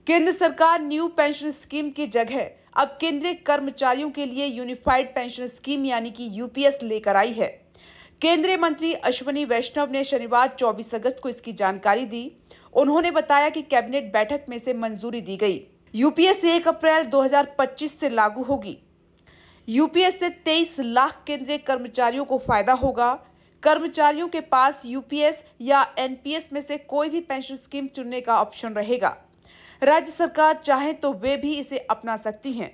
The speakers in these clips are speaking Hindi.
केंद्र सरकार न्यू पेंशन स्कीम की जगह अब केंद्रीय कर्मचारियों के लिए यूनिफाइड पेंशन स्कीम यानी कि यूपीएस लेकर आई है। केंद्रीय मंत्री अश्विनी वैष्णव ने शनिवार 24 अगस्त को इसकी जानकारी दी। उन्होंने बताया कि कैबिनेट बैठक में से मंजूरी दी गई। यूपीएस 1 अप्रैल 2025 से लागू होगी। यूपीएस से 23 लाख केंद्रीय कर्मचारियों को फायदा होगा। कर्मचारियों के पास यूपीएस या एनपीएस में से कोई भी पेंशन स्कीम चुनने का ऑप्शन रहेगा। राज्य सरकार चाहे तो वे भी इसे अपना सकती हैं।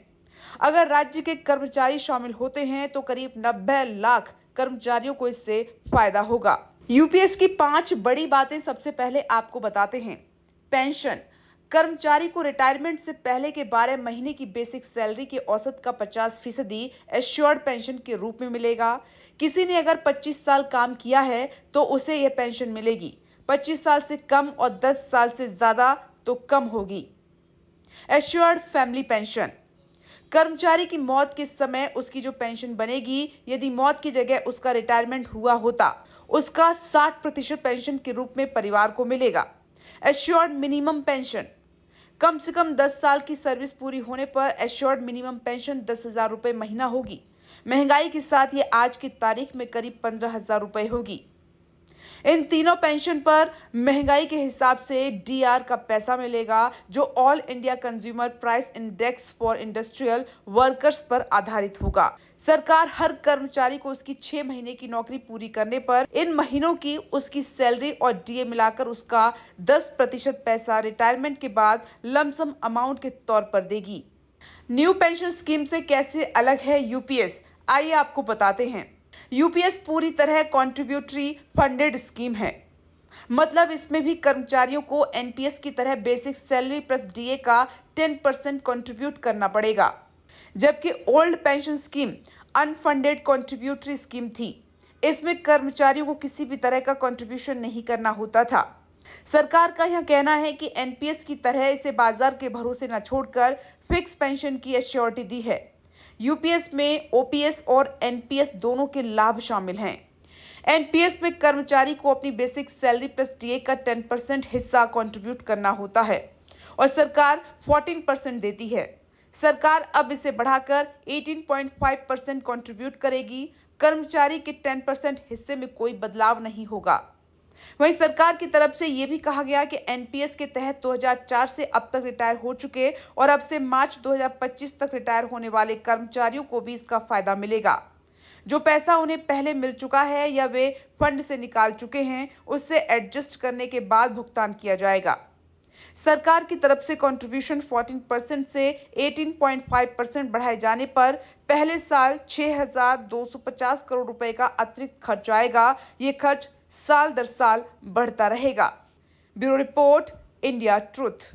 अगर राज्य के कर्मचारी शामिल होते हैं तो करीब 90 लाख कर्मचारियों को इससे फायदा होगा। यूपीएस की 5 बड़ी बातें सबसे पहले आपको बताते हैं। पेंशन कर्मचारी को रिटायरमेंट से पहले के 12 महीने की बेसिक सैलरी के औसत का 50% एश्योर्ड पेंशन के रूप में मिलेगा। किसी ने अगर 25 साल काम किया है तो उसे यह पेंशन मिलेगी। 25 साल से कम और 10 साल से ज्यादा तो कम होगी। एश्योर्ड फैमिली पेंशन कर्मचारी की मौत के समय उसकी जो पेंशन बनेगी, यदि मौत की जगह उसका रिटायरमेंट हुआ होता, उसका 60% पेंशन के रूप में परिवार को मिलेगा। एश्योर्ड मिनिमम पेंशन कम से कम 10 साल की सर्विस पूरी होने पर एश्योर्ड मिनिमम पेंशन 10,000 रुपए महीना होगी। महंगाई के साथ ये आज की तारीख में करीब 15,000 रुपए होगी। इन तीनों पेंशन पर महंगाई के हिसाब से डीआर का पैसा मिलेगा, जो all India consumer price index for industrial workers पर आधारित होगा। सरकार हर कर्मचारी को उसकी 6 महीने की नौकरी पूरी करने पर इन महीनों की उसकी सैलरी और डीए मिलाकर उसका 10% पैसा रिटायरमेंट के बाद लमसम अमाउंट के तौर पर देगी। न्यू पेंशन स्कीम से कैसे अलग है यूपीएस, आइए आपको बताते हैं। यूपीएस पूरी तरह कॉन्ट्रीब्यूटरी फंडेड स्कीम है। मतलब इसमें भी कर्मचारियों को एनपीएस की तरह बेसिक सैलरी प्लस डीए का 10% कंट्रीब्यूट करना पड़ेगा, जबकि old pension scheme unfunded contributory scheme थी। इसमें कर्मचारियों को किसी भी तरह का कंट्रीब्यूशन नहीं करना होता था। सरकार का यह कहना है कि एनपीएस की तरह इसे बाजार के भरोसे न छोड़कर फिक्स पेंशन की एश्योरिटी दी है। यूपीएस में ओपीएस और एनपीएस दोनों के लाभ शामिल हैं। एनपीएस में कर्मचारी को अपनी बेसिक सैलरी प्लस डीए का 10% हिस्सा कंट्रीब्यूट करना होता है और सरकार 14% देती है। सरकार अब इसे बढ़ाकर 18.5% कंट्रीब्यूट करेगी। कर्मचारी के 10% हिस्से में कोई बदलाव नहीं होगा। वहीं सरकार की तरफ से यह भी कहा गया कि एनपीएस के तहत 2004 से अब तक रिटायर हो चुके और अब से मार्च 2025 तक रिटायर होने वाले कर्मचारियों को भी इसका फायदा मिलेगा। जो पैसा उन्हें पहले मिल चुका है या वे फंड से निकाल चुके हैं, उससे एडजस्ट करने के बाद भुगतान किया जाएगा। सरकार की तरफ से कंट्रीब्यूशन 14% से 18.5% बढ़ाए जाने पर पहले साल 6,250 करोड़ रुपए का अतिरिक्त खर्च आएगा। ये खर्च साल दर साल बढ़ता रहेगा। Bureau report, India truth.